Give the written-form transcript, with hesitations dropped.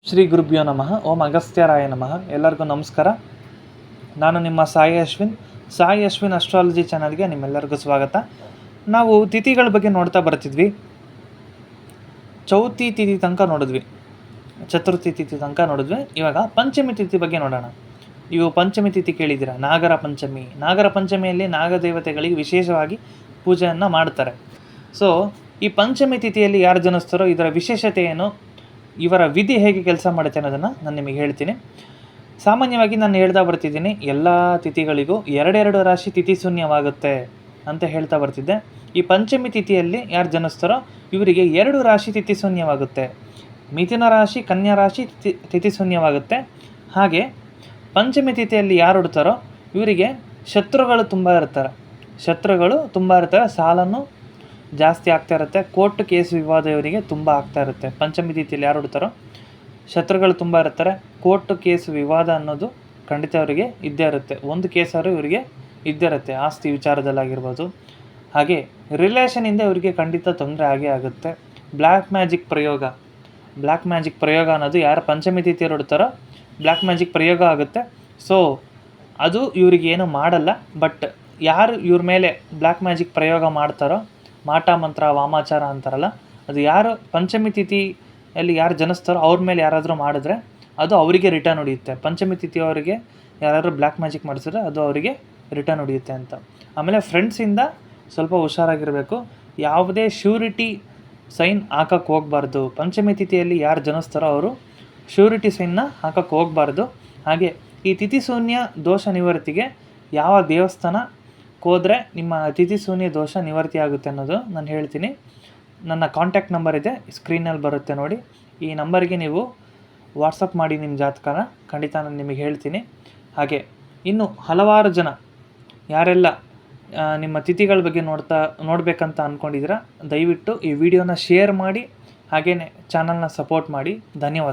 ಶ್ರೀ ಗುರುಭ್ಯೋ ನಮಃ. ಓಂ ಅಗಸ್ತ್ಯರಾಯ ನಮಃ. ಎಲ್ಲರಿಗೂ ನಮಸ್ಕಾರ. ನಾನು ನಿಮ್ಮ ಸಾಯಿ ಅಶ್ವಿನ್ ಅಸ್ಟ್ರಾಲಜಿ ಚಾನಲ್ಗೆ ನಿಮ್ಮೆಲ್ಲರಿಗೂ ಸ್ವಾಗತ. ನಾವು ತಿಥಿಗಳ ಬಗ್ಗೆ ನೋಡ್ತಾ ಬರ್ತಿದ್ವಿ. ಚೌತಿ ತಿಥಿ ತನಕ ನೋಡಿದ್ವಿ, ಚತುರ್ಥಿ ತಿಥಿ ತನಕ ನೋಡಿದ್ವಿ. ಇವಾಗ ಪಂಚಮಿ ತಿಥಿ ಬಗ್ಗೆ ನೋಡೋಣ. ಇವು ಪಂಚಮಿ ತಿಥಿ ಕೇಳಿದ್ದೀರಾ, ನಾಗರ ಪಂಚಮಿ. ನಾಗರ ಪಂಚಮಿಯಲ್ಲಿ ನಾಗದೇವತೆಗಳಿಗೆ ವಿಶೇಷವಾಗಿ ಪೂಜೆಯನ್ನು ಮಾಡ್ತಾರೆ. ಸೊ ಈ ಪಂಚಮಿ ತಿಥಿಯಲ್ಲಿ ಯಾರು ಜನಿಸ್ತಾರೋ ಇದರ ವಿಶೇಷತೆ ಏನು, ಇವರ ವಿಧಿ ಹೇಗೆ ಕೆಲಸ ಮಾಡುತ್ತೆ ಅನ್ನೋದನ್ನು ನಾನು ನಿಮಗೆ ಹೇಳ್ತೀನಿ. ಸಾಮಾನ್ಯವಾಗಿ ನಾನು ಹೇಳ್ತಾ ಬರ್ತಿದ್ದೀನಿ, ಎಲ್ಲ ತಿಥಿಗಳಿಗೂ ಎರಡೆರಡು ರಾಶಿ ತಿಥಿ ಶೂನ್ಯವಾಗುತ್ತೆ ಅಂತ ಹೇಳ್ತಾ ಬರ್ತಿದ್ದೆ. ಈ ಪಂಚಮಿ ತಿಥಿಯಲ್ಲಿ ಯಾರು ಜನಿಸ್ತಾರೋ ಇವರಿಗೆ 2 ರಾಶಿ ತಿಥಿ ಶೂನ್ಯವಾಗುತ್ತೆ. ಮಿಥುನ ರಾಶಿ, ಕನ್ಯಾ ರಾಶಿ ತಿಥಿ ಶೂನ್ಯವಾಗುತ್ತೆ. ಹಾಗೆ ಪಂಚಮಿ ತಿಥಿಯಲ್ಲಿ ಯಾರು ಹುಡ್ತಾರೋ ಇವರಿಗೆ ಶತ್ರುಗಳು ತುಂಬ ಇರ್ತಾರೆ. ಸಾಲನ್ನು ಜಾಸ್ತಿ ಆಗ್ತಾ ಇರುತ್ತೆ. ಕೋರ್ಟ್ ಕೇಸ್ ವಿವಾದ ಇವರಿಗೆ ತುಂಬ ಆಗ್ತಾ ಇರುತ್ತೆ. ಪಂಚಮಿ ತಿಥಿಯಲ್ಲಿ ಯಾರು ಹುಡ್ತಾರೋ ಶತ್ರುಗಳು ತುಂಬ ಇರ್ತಾರೆ. ಕೋರ್ಟ್ ಕೇಸ್ ವಿವಾದ ಅನ್ನೋದು ಖಂಡಿತ ಅವರಿಗೆ ಇದ್ದೇ ಇರುತ್ತೆ. ಒಂದು ಕೇಸಾದರೂ ಇವರಿಗೆ ಇದ್ದೇ ಇರುತ್ತೆ, ಆಸ್ತಿ ವಿಚಾರದಲ್ಲಾಗಿರ್ಬೋದು. ಹಾಗೆ ರಿಲೇಷನಿಂದ ಇವರಿಗೆ ಖಂಡಿತ ತೊಂದರೆ ಆಗೇ ಆಗುತ್ತೆ. ಬ್ಲ್ಯಾಕ್ ಮ್ಯಾಜಿಕ್ ಪ್ರಯೋಗ ಅನ್ನೋದು ಯಾರು ಪಂಚಮಿ ತಿಥಿಯಲ್ಲಿ ಹುಡ್ತಾರೋ ಬ್ಲ್ಯಾಕ್ ಮ್ಯಾಜಿಕ್ ಪ್ರಯೋಗ ಆಗುತ್ತೆ. ಸೊ ಅದು ಇವರಿಗೇನು ಮಾಡಲ್ಲ. ಬಟ್ ಯಾರು ಇವ್ರ ಮೇಲೆ ಬ್ಲ್ಯಾಕ್ ಮ್ಯಾಜಿಕ್ ಪ್ರಯೋಗ ಮಾಡ್ತಾರೋ, ಮಾಟ ಮಂತ್ರ ವಾಮಾಚಾರ ಅಂತಾರಲ್ಲ, ಅದು ಯಾರು ಪಂಚಮಿ ತಿಥಿಯಲ್ಲಿ ಯಾರು ಜನಿಸ್ತಾರೋ ಅವ್ರ ಮೇಲೆ ಯಾರಾದರೂ ಮಾಡಿದ್ರೆ ಅದು ಅವರಿಗೆ ರಿಟರ್ನ್ ಹೊಡೆಯುತ್ತೆ. ಪಂಚಮಿ ತಿಥಿಯವರಿಗೆ ಯಾರಾದರೂ ಬ್ಲ್ಯಾಕ್ ಮ್ಯಾಜಿಕ್ ಮಾಡಿಸಿದ್ರೆ ಅದು ಅವರಿಗೆ ರಿಟರ್ನ್ ಹೊಡೆಯುತ್ತೆ ಅಂತ. ಆಮೇಲೆ ಫ್ರೆಂಡ್ಸಿಂದ ಸ್ವಲ್ಪ ಹುಷಾರಾಗಿರಬೇಕು. ಯಾವುದೇ ಶ್ಯೂರಿಟಿ ಸೈನ್ ಹಾಕಕ್ಕೆ ಹೋಗಬಾರ್ದು. ಪಂಚಮಿ ತಿಥಿಯಲ್ಲಿ ಯಾರು ಜನಿಸ್ತಾರೋ ಅವರು ಶ್ಯೂರಿಟಿ ಸೈನ್ನ ಹಾಕಕ್ಕೆ ಹೋಗಬಾರ್ದು. ಹಾಗೆ ಈ ತಿಥಿ ಶೂನ್ಯ ದೋಷ ನಿವೃತ್ತಿಗೆ ಯಾವ ದೇವಸ್ಥಾನಕ್ಕೆ ಹೋದರೆ ನಿಮ್ಮ ತಿಥಿ ಶೂನ್ಯ ದೋಷ ನಿವೃತ್ತಿ ಆಗುತ್ತೆ ಅನ್ನೋದು ನಾನು ಹೇಳ್ತೀನಿ. ನನ್ನ ಕಾಂಟ್ಯಾಕ್ಟ್ ನಂಬರ್ ಇದೆ, ಸ್ಕ್ರೀನಲ್ಲಿ ಬರುತ್ತೆ ನೋಡಿ. ಈ ನಂಬರಿಗೆ ನೀವು ವಾಟ್ಸಪ್ ಮಾಡಿ ನಿಮ್ಮ ಜಾತಕನ, ಖಂಡಿತ ನಾನು ನಿಮಗೆ ಹೇಳ್ತೀನಿ. ಹಾಗೆ ಇನ್ನು ಹಲವಾರು ಜನ ಯಾರೆಲ್ಲ ನಿಮ್ಮ ತಿಥಿಗಳ ಬಗ್ಗೆ ನೋಡಬೇಕಂತ ಅಂದ್ಕೊಂಡಿದ್ದೀರಾ, ದಯವಿಟ್ಟು ಈ ವಿಡಿಯೋನ ಶೇರ್ ಮಾಡಿ, ಹಾಗೆಯೇ ಚಾನಲ್ನ ಸಪೋರ್ಟ್ ಮಾಡಿ. ಧನ್ಯವಾದ.